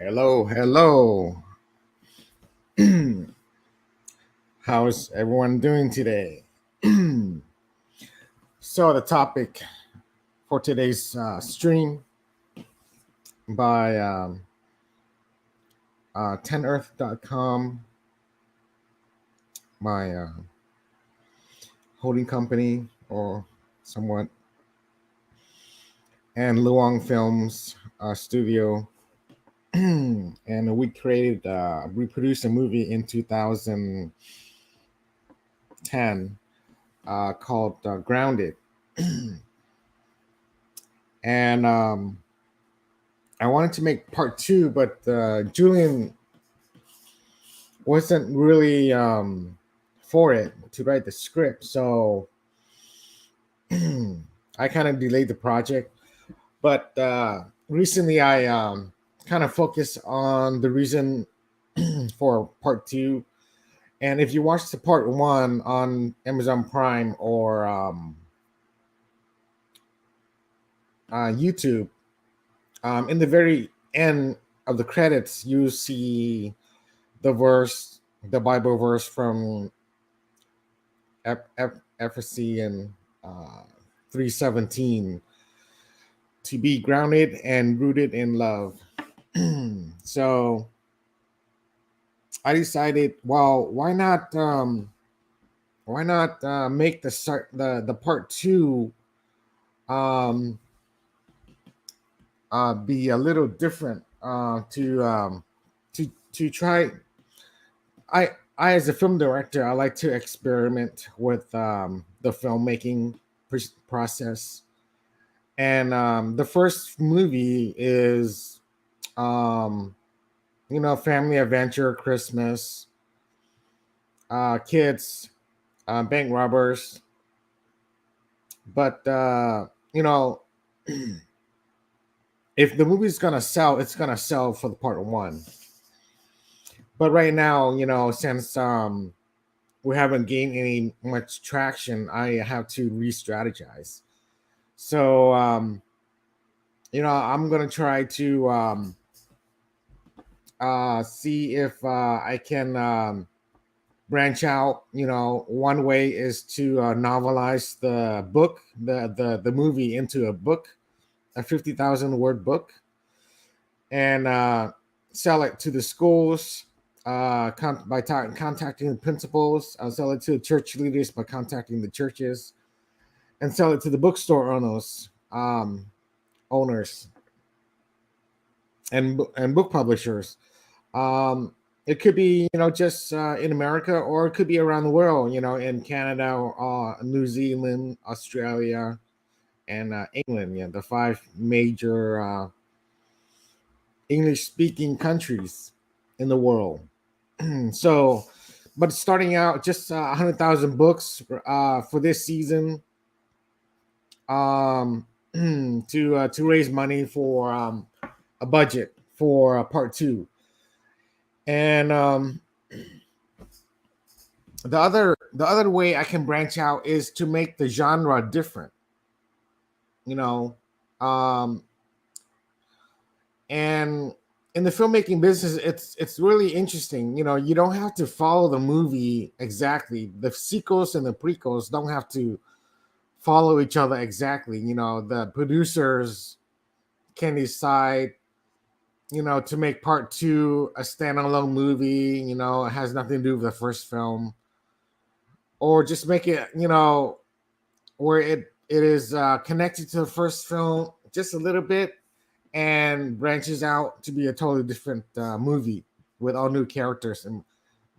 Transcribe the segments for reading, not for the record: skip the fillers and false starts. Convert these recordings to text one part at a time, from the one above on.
Hello, hello. How's everyone doing today? So, the topic for today's stream by 10earth.com, my holding company or somewhat, and Luong Films studio. And we produced a movie in 2010 called Grounded. And I wanted to make part two, but Julian wasn't really for it to write the script, so I kind of delayed the project. But recently, I kind of focused on the reason for part two. And if you watch the part one on Amazon Prime or YouTube, in the very end of the credits, you see the Bible verse from Ephesians uh, 3:17, to be grounded and rooted in love. So I decided, well, why not make the part two um, be a little different to try. I as a film director, I like to experiment with the filmmaking process. And the first movie is um, family adventure, Christmas, kids, bank robbers. But if the movie's gonna sell, it's gonna sell for the part one. But right now, since we haven't gained any much traction, I have to re-strategize. So I'm gonna try to see if I can branch out. One way is to novelize the movie into a book, a 50,000 word book, and sell it to the schools contacting the principals. I'll sell it to the church leaders by contacting the churches, and sell it to the bookstore owners and book publishers. Um, it could be just in America, or it could be around the world. In Canada, New Zealand, Australia, and England. Yeah, the five major English speaking countries in the world. So, but starting out just 100,000 books for this season, um, to raise money for a budget for part two. And the other way I can branch out is to make the genre different. You know, um, and in the filmmaking business, it's really interesting. You don't have to follow the movie exactly. The sequels and the prequels don't have to follow each other exactly. The producers can decide, to make part two a standalone movie. It has nothing to do with the first film, or just make it, where it is connected to the first film just a little bit, and branches out to be a totally different movie with all new characters,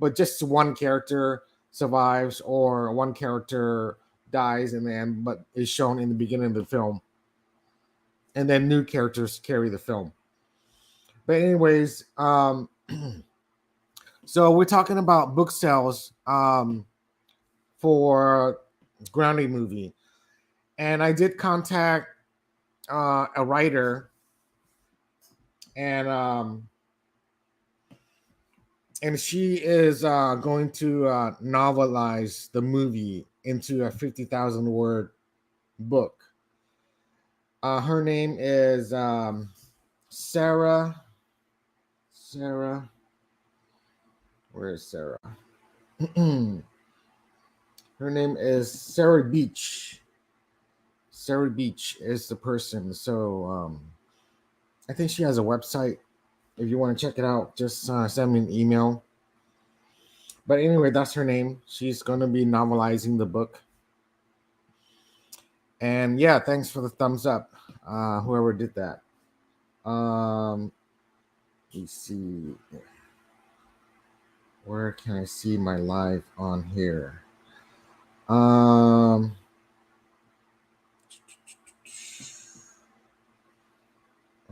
but just one character survives, or one character dies in the end but is shown in the beginning of the film, and then new characters carry the film. But anyways, so we're talking about book sales for Grounding movie, and I did contact a writer, and she is going to novelize the movie into a 50,000 word book. Her name is Sarah. Sarah. Where is Sarah? Her name is Sarah Beach. Sarah Beach is the person. So I think she has a website. If you want to check it out, just send me an email. But anyway, that's her name. She's going to be novelizing the book. And yeah, thanks for the thumbs up, whoever did that. Let's see. Where can I see my live on here?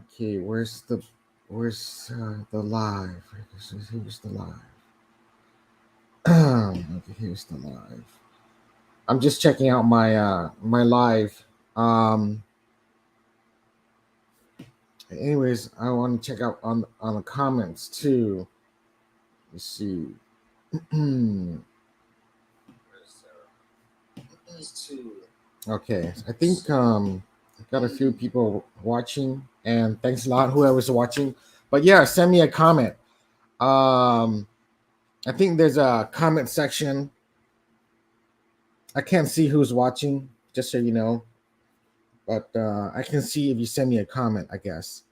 Okay, where's the live? Here's the live. Okay, here's the live. I'm just checking out my live. Anyways, I want to check out on the comments too. Let's see. Okay, I think I've got a few people watching, and thanks a lot whoever's watching. But yeah, send me a comment. I think there's a comment section. I can't see who's watching, just so you know. But I can see if you send me a comment, I guess.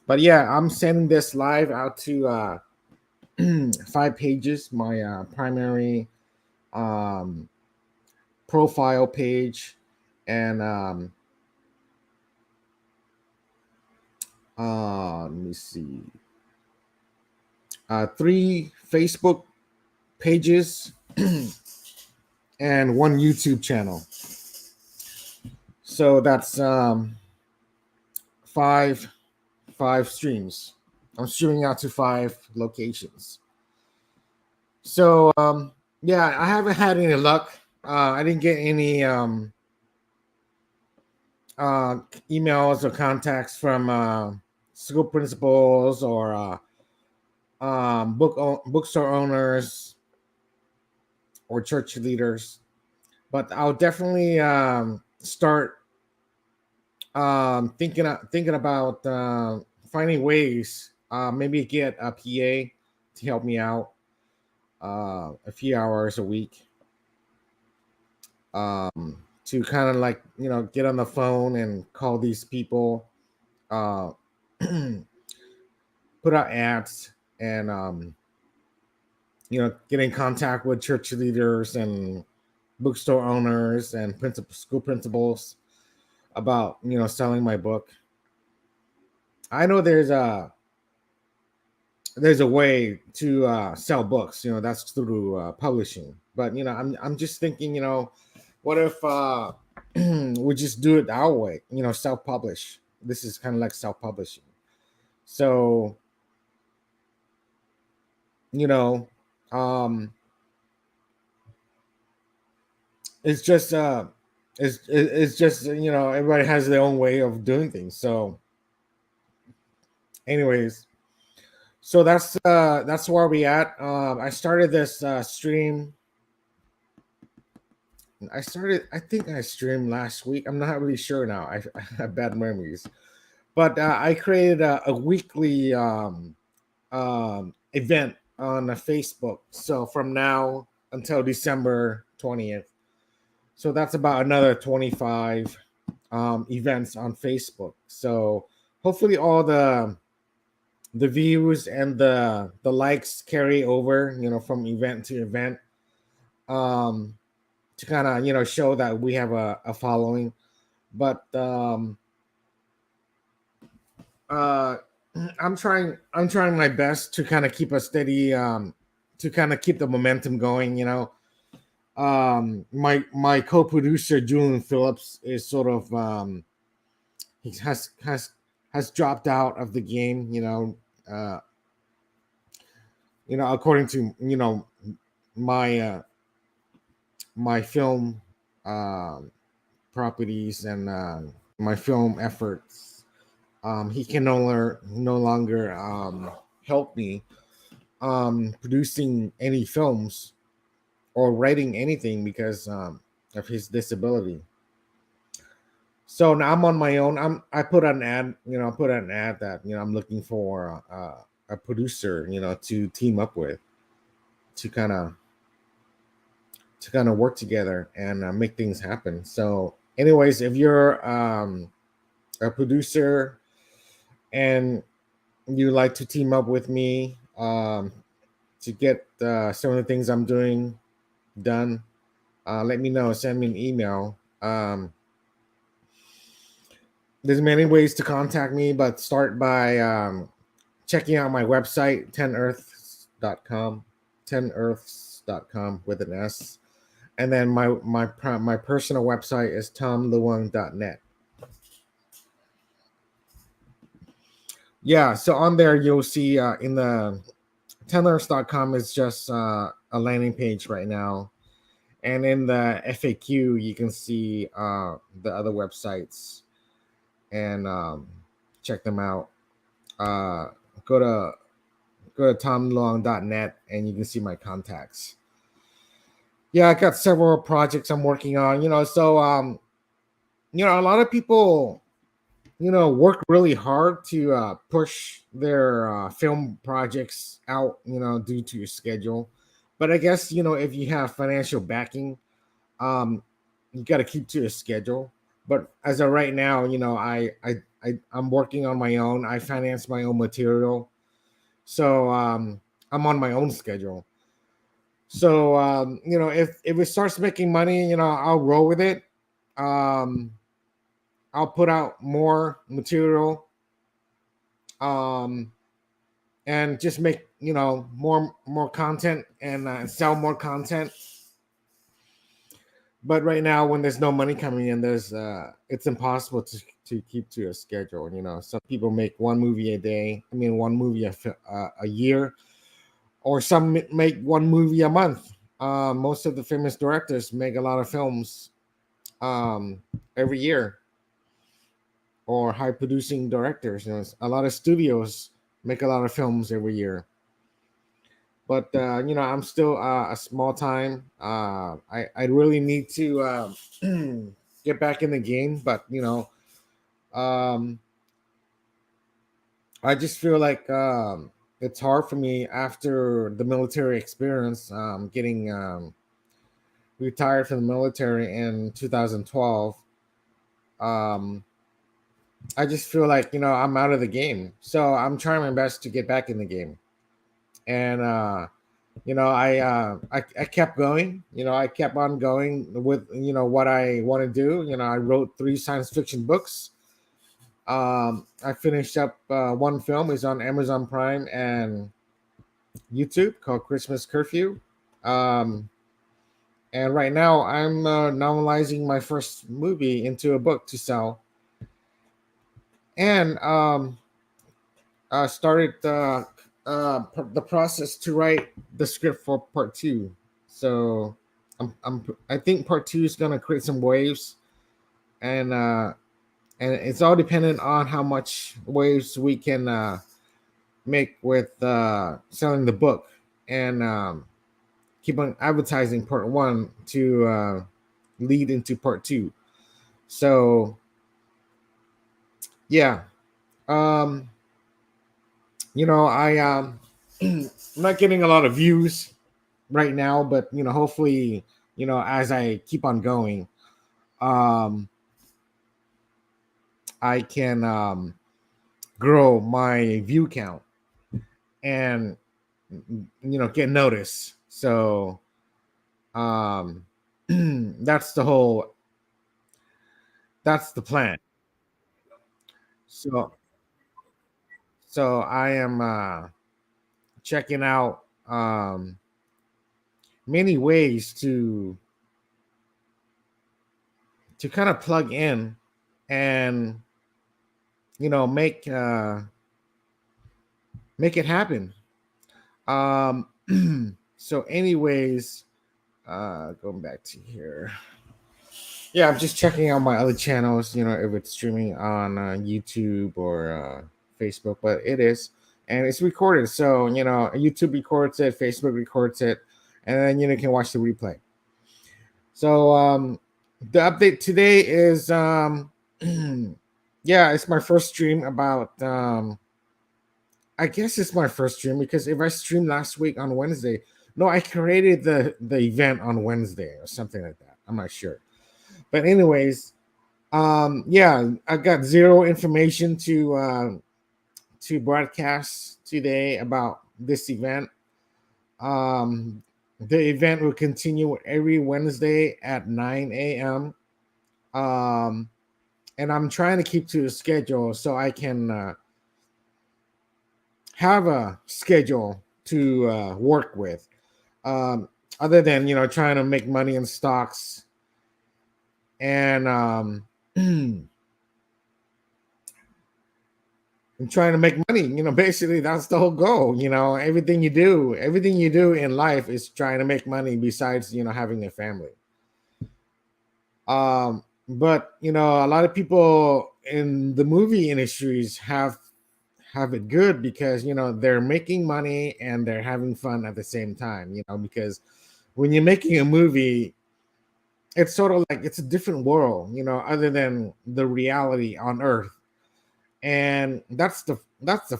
But yeah, I'm sending this live out to 5 pages. My primary profile page, and let me see, 3 Facebook pages and 1 YouTube channel. So that's five streams. I'm streaming out to 5 locations. So yeah, I haven't had any luck. I didn't get any emails or contacts from school principals or bookstore owners or church leaders, but I'll definitely start thinking about finding ways. Maybe get a PA to help me out a few hours a week, to kind of like get on the phone and call these people, uh, put out ads, and get in contact with church leaders and bookstore owners and school principals about selling my book. I know there's a way to sell books. That's through publishing. But I'm just thinking. What if we just do it our way? Self-publish. This is kind of like self-publishing. So um, it's just it's just everybody has their own way of doing things. So, anyways, so that's where we at. I started this stream. I think I streamed last week. I'm not really sure now. I have bad memories, but I created a weekly event on Facebook. So from now until December 20th. So that's about another 25 events on Facebook. So hopefully all the views and the likes carry over, from event to event, to kind of show that we have a following. But uh, I'm trying my best to kind of keep a steady, to kind of keep the momentum going. My co-producer Julian Phillips is sort of he has dropped out of the game. According to my film properties and my film efforts. He can no longer help me producing any films or writing anything because of his disability. So now I'm on my own. I put an ad, put an ad that I'm looking for a producer, to team up with, to kind of work together and make things happen. So, anyways, if you're a producer and you like to team up with me to get some of the things I'm doing done, let me know. Send me an email. There's many ways to contact me, but start by checking out my website, 10earths.com, 10earths.com with an S. And then my personal website is tomluong.net. Yeah, so on there you'll see in the 10earths.com is just a landing page right now. And in the FAQ you can see the other websites and check them out. Uh, go to tomluong.net and you can see my contacts. Yeah, I got several projects I'm working on. So a lot of people work really hard to push their film projects out, due to your schedule. But I guess if you have financial backing, um, you got to keep to a schedule. But as of right now, I'm working on my own. I finance my own material, so I'm on my own schedule. So if it starts making money, I'll roll with it. Um, I'll put out more material, um, and just make more content and sell more content. But right now, when there's no money coming in, there's it's impossible to keep to a schedule. Some people make one movie a day. I mean, one movie a year, or some make one movie a month. Most of the famous directors make a lot of films every year, or high producing directors. A lot of studios make a lot of films every year. But I'm still a small time. I really need to get back in the game, but um, I just feel like it's hard for me after the military experience. Getting retired from the military in 2012. Um, I just feel like I'm out of the game, so I'm trying my best to get back in the game. And I kept going. I kept on going with what I want to do. I wrote 3 science fiction books. I finished up one film. It's on Amazon Prime and YouTube, called Christmas Curfew. Um, and right now I'm novelizing my first movie into a book to sell, and started the process to write the script for part two. So I think part two is gonna create some waves, and it's all dependent on how much waves we can make with selling the book, and keep on advertising part one to lead into part two. So yeah, um, I'm not getting a lot of views right now, but hopefully, as I keep on going, um, I can grow my view count and get noticed. So um, that's the whole. That's the plan. So I am checking out many ways to kind of plug in and make make it happen. Um, so, anyways, going back to here. Yeah, I'm just checking out my other channels. If it's streaming on YouTube or Facebook, but it is, and it's recorded. So YouTube records it, Facebook records it, and then you can watch the replay. So the update today is yeah, it's my first stream about I guess it's my first stream because if I streamed last week on Wednesday, no, I created the event on Wednesday or something like that. I'm not sure. But anyways, yeah, I got zero information to broadcast today about this event. Um, the event will continue every Wednesday at 9 a.m. Um, and I'm trying to keep to a schedule so I can have a schedule to work with. Um, other than trying to make money in stocks and and trying to make money. Basically that's the whole goal. Everything you do in life is trying to make money. Besides, having a family. But a lot of people in the movie industries have it good because they're making money and they're having fun at the same time. Because when you're making a movie, it's sort of like it's a different world, other than the reality on Earth, and that's the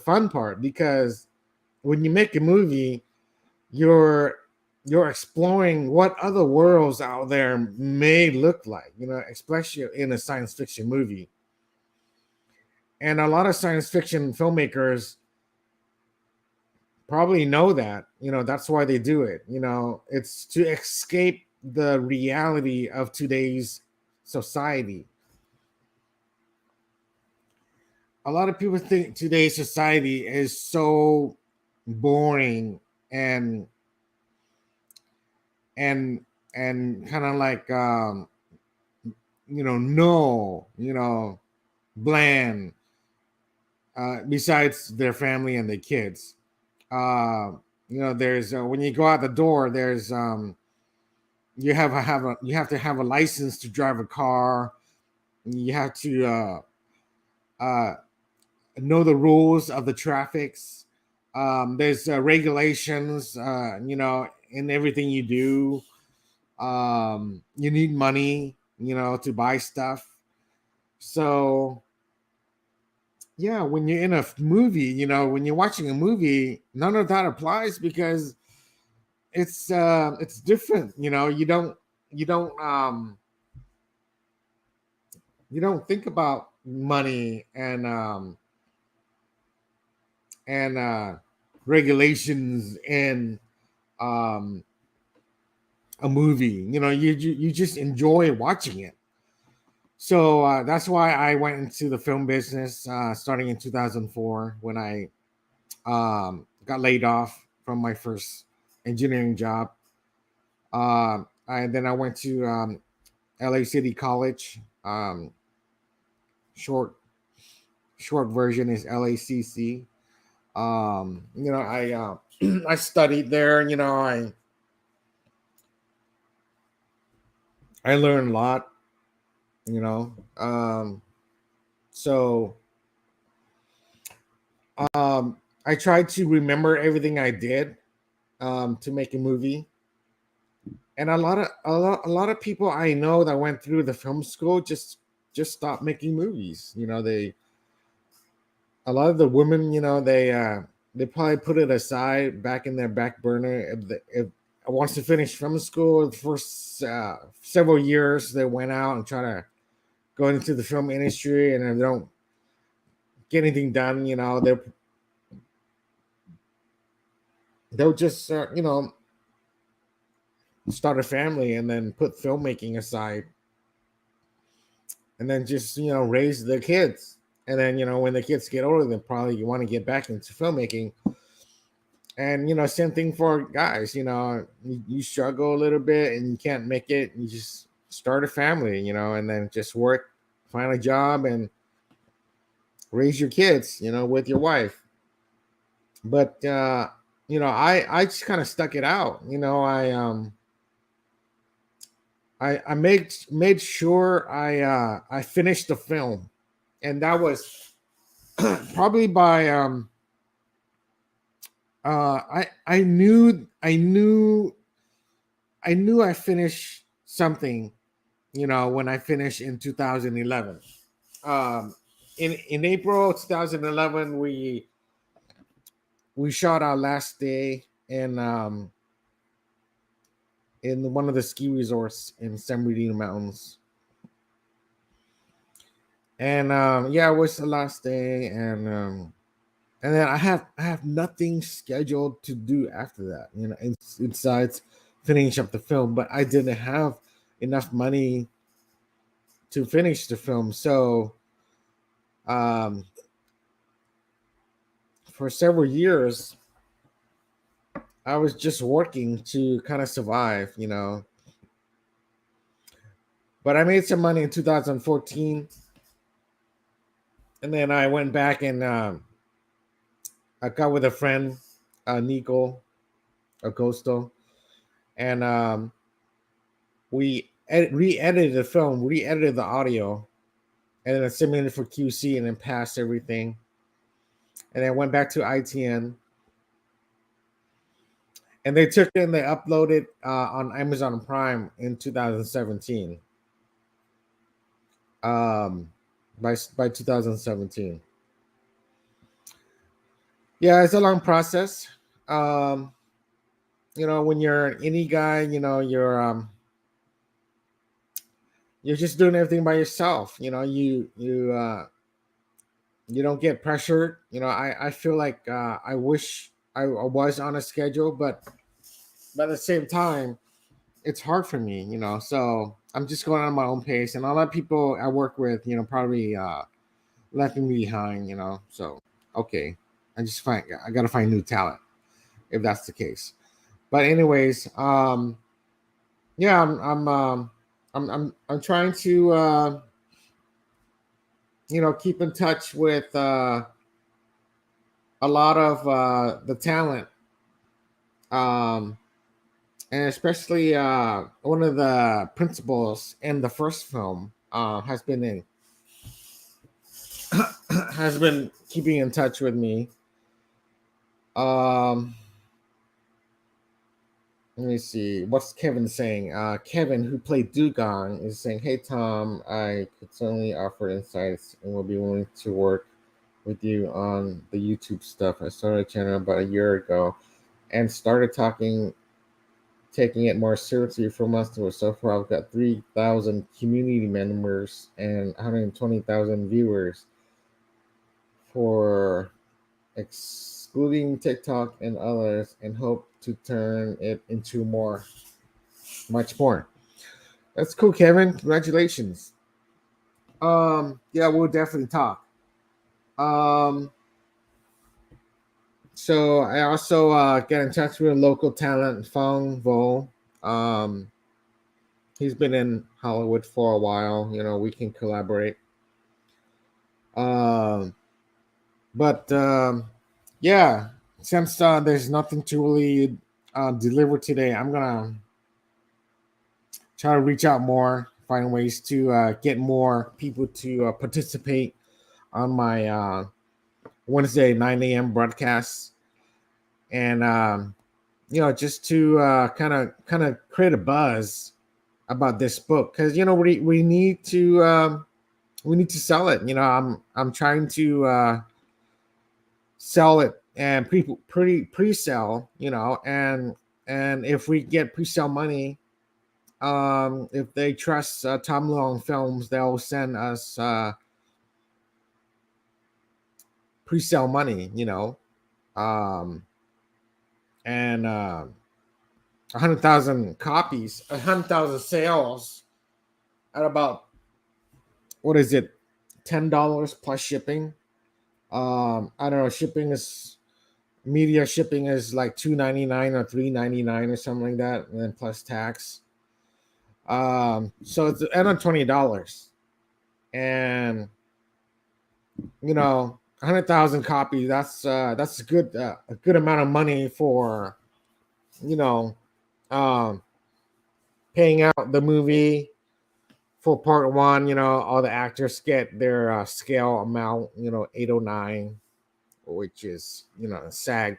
fun part because when you make a movie, you're you're exploring what other worlds out there may look like, especially in a science fiction movie. And a lot of science fiction filmmakers probably know that, that's why they do it. It's to escape the reality of today's society. A lot of people think today's society is so boring and and and kind of like no, bland, besides their family and their kids. uh there's when you go out the door, there's you have to have a license to drive a car. You have to uh know the rules of the traffics. There's regulations, in everything you do. You need money, to buy stuff. So yeah, when you're in a movie, when you're watching a movie, none of that applies because it's different. You don't think about money and regulations in um a movie. You just enjoy watching it. So that's why I went into the film business starting in 2004 when I got laid off from my first engineering job. And then I went to LA City College. Short short version is LACC. I I studied there. I learned a lot. You know, so I tried to remember everything I did to make a movie. And a lot of people I know that went through the film school just stopped making movies. They a lot of the women, they probably put it aside back in their back burner. If once they finish film school, the first several years they went out and try to go into the film industry, and if they don't get anything done, they'll just start a family and then put filmmaking aside, and then just raise their kids. And then when the kids get older, then probably you want to get back into filmmaking. And same thing for guys. You struggle a little bit and you can't make it. You just start a family, and then just work, find a job, and raise your kids, with your wife. But I just kind of stuck it out. I made sure I finished the film, and that was probably by I knew I finished something, when I finished in 2011. Um, in April 2011, we shot our last day in one of the ski resorts in San Bernardino Mountains. And yeah, it was the last day, and then I have nothing scheduled to do after that. Besides finish up the film, but I didn't have enough money to finish the film, so um, for several years I was just working to kind of survive. But I made some money in 2014, and then I went back and I got with a friend, Nico Agosto, and we re-edited the film, re-edited the audio, and then submitted for QC, and then passed everything. And then went back to ITN, and they took it and they uploaded on Amazon Prime in 2017. Um, by 2017. Yeah, it's a long process. Um, when you're an indie guy, you're just doing everything by yourself. You don't get pressured. I feel like I wish I was on a schedule, but at the same time, it's hard for me. So I'm just going on my own pace, and a lot of people I work with, probably left me behind. So okay, I gotta find new talent if that's the case. But anyways, yeah, I'm trying to keep in touch with a lot of the talent, um, and especially one of the principals in the first film has been keeping in touch with me. Um, Let me see. What's Kevin saying? Kevin, who played Dugong, is saying, "Hey Tom, I could certainly offer insights and will be willing to work with you on the YouTube stuff. I started a channel about a year ago and started taking it more seriously for months ago. So far, I've got 3,000 community members and 120,000 viewers for excluding TikTok and others, and hope to turn it into much more." That's cool, Kevin. Congratulations. Yeah, we'll definitely talk. Um, so I also get in touch with a local talent, Fong Vo. Um, he's been in Hollywood for a while. We can collaborate. Um, but yeah, since there's nothing to really deliver today, I'm gonna try to reach out more, find ways to get more people to participate on my Wednesday 9 a.m. broadcast, and just to kind of create a buzz about this book, because we need to sell it. I'm trying to sell it and pre-sell, and if we get pre-sale money, if they trust Tom Luong Films, they'll send us pre-sale money, um, and 100,000 sales at about, what is it, $10 plus shipping. I don't know. Media shipping is like $2.99 or $3.99 or something like that, and then plus tax. So it's under $20, and 100,000 copies. That's a good amount of money for you know um, paying out the movie for part one. All the actors get their scale amount. 809, which is SAG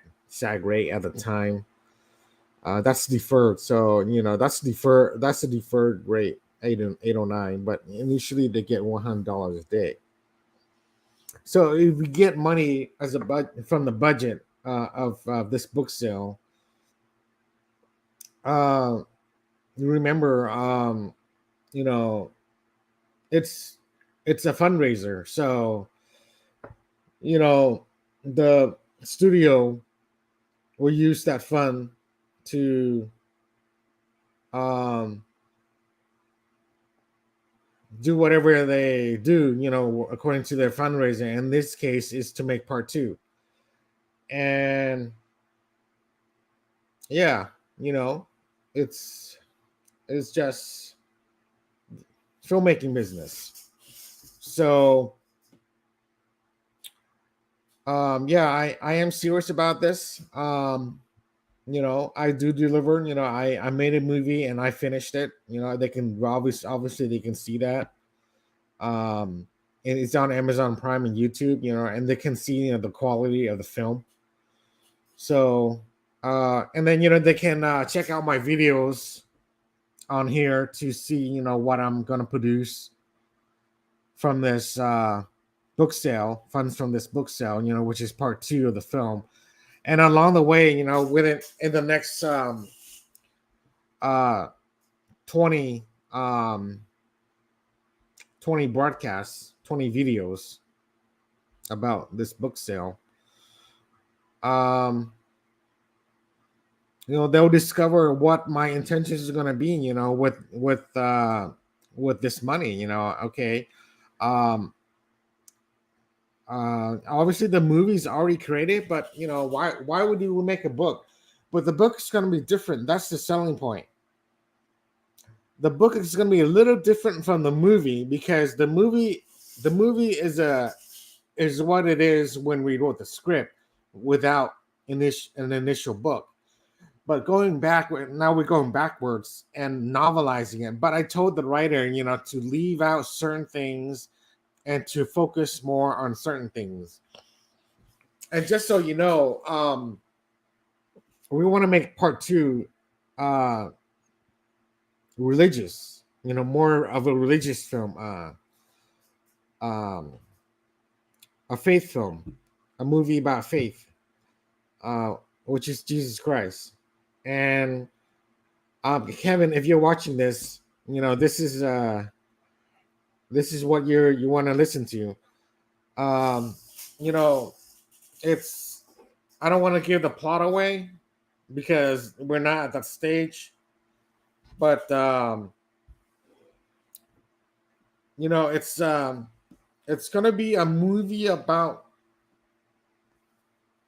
rate at the time. That's deferred, so that's deferred. That's a deferred rate, 809. But initially they get $100 a day. So if we get money as a from the budget of this book sale. Uh, you remember, you know, it's it's a fundraiser, so you know the studio will use that fund to um, do whatever they do, according to their fundraiser. In this case, is to make part two, and yeah, you know, it's it's just filmmaking business. So yeah, I am serious about this. I do deliver. I made a movie and I finished it. They can obviously they can see that. And it's on Amazon Prime and YouTube, and they can see the quality of the film. So and then they can check out my videos on here to see what I'm gonna produce from this book sale, funds from this book sale, which is part two of the film. And along the way, within in the next uh 20 um 20 broadcasts, 20 videos about this book sale, um they'll discover what my intentions are going to be, with this money, okay. um Obviously the movie's already created, but why would you make a book? But the book is going to be different. That's the selling point. The book is going to be a little different from the movie, because the movie is what it is when we wrote the script, without an initial book. But going back, now we're going backwards and novelizing it. But I told the writer, to leave out certain things and to focus more on certain things. And just so you know, we want to make part two uh religious, more of a religious film, um a faith film, a movie about faith, uh which is Jesus Christ. And Kevin, if you're watching this, this is what you want to listen to. um you know it's I don't want to give the plot away because we're not at that stage. But it's gonna be a movie about,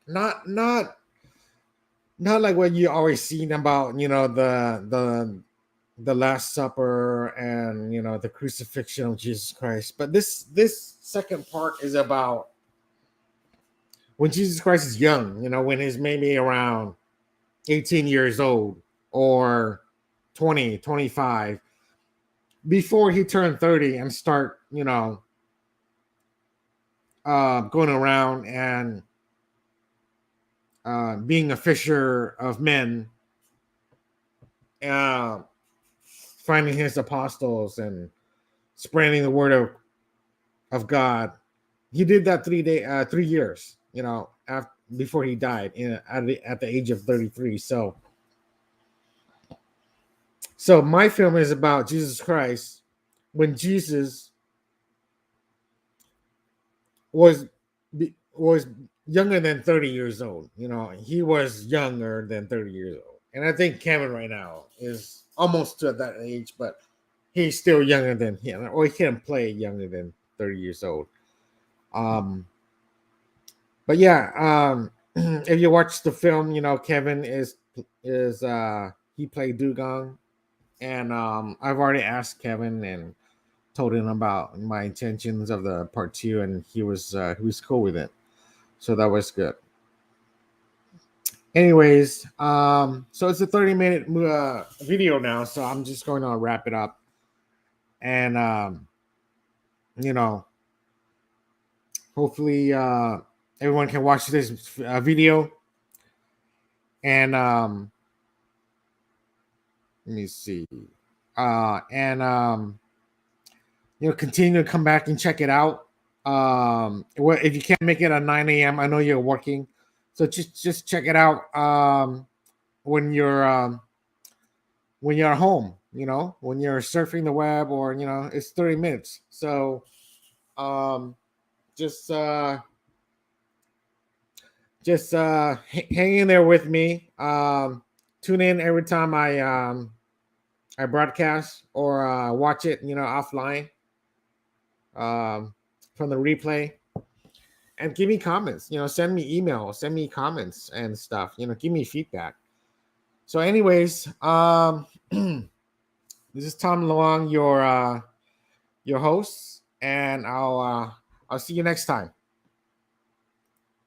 not not like what you always seen about, the Last Supper and the crucifixion of Jesus Christ. But this second part is about when Jesus Christ is young, when he's maybe around 18 years old, or 20, 25, before he turned 30 and start, going around and being a fisher of men, uh, finding his apostles and spreading the word of God. He did that 3 years, after, before he died at the age of 33. So my film is about Jesus Christ when Jesus was was younger than 30 years old. He was younger than 30 years old. And I think Kevin right now is almost to that age, but he's still younger than him, or he can play younger than 30 years old. Um, but yeah, if you watch the film, Kevin is he played Dugong, and I've already asked Kevin and told him about my intentions of the part two, and he was cool with it, so that was good. Anyways, so it's a 30-minute video now, so I'm just going to wrap it up, and you know, hopefully everyone can watch this video, and let me see, and continue to come back and check it out. Well, if you can't make it at 9 a.m., I know you're working, So just check it out when you're when you're home. When you're surfing the web, or it's 30 minutes. So um, just hang in there with me. Tune in every time I broadcast or watch it, offline, from the replay, and give me comments. Send me emails, send me comments and stuff. Give me feedback. So, anyways, this is Tom Luong, your host, and I'll see you next time.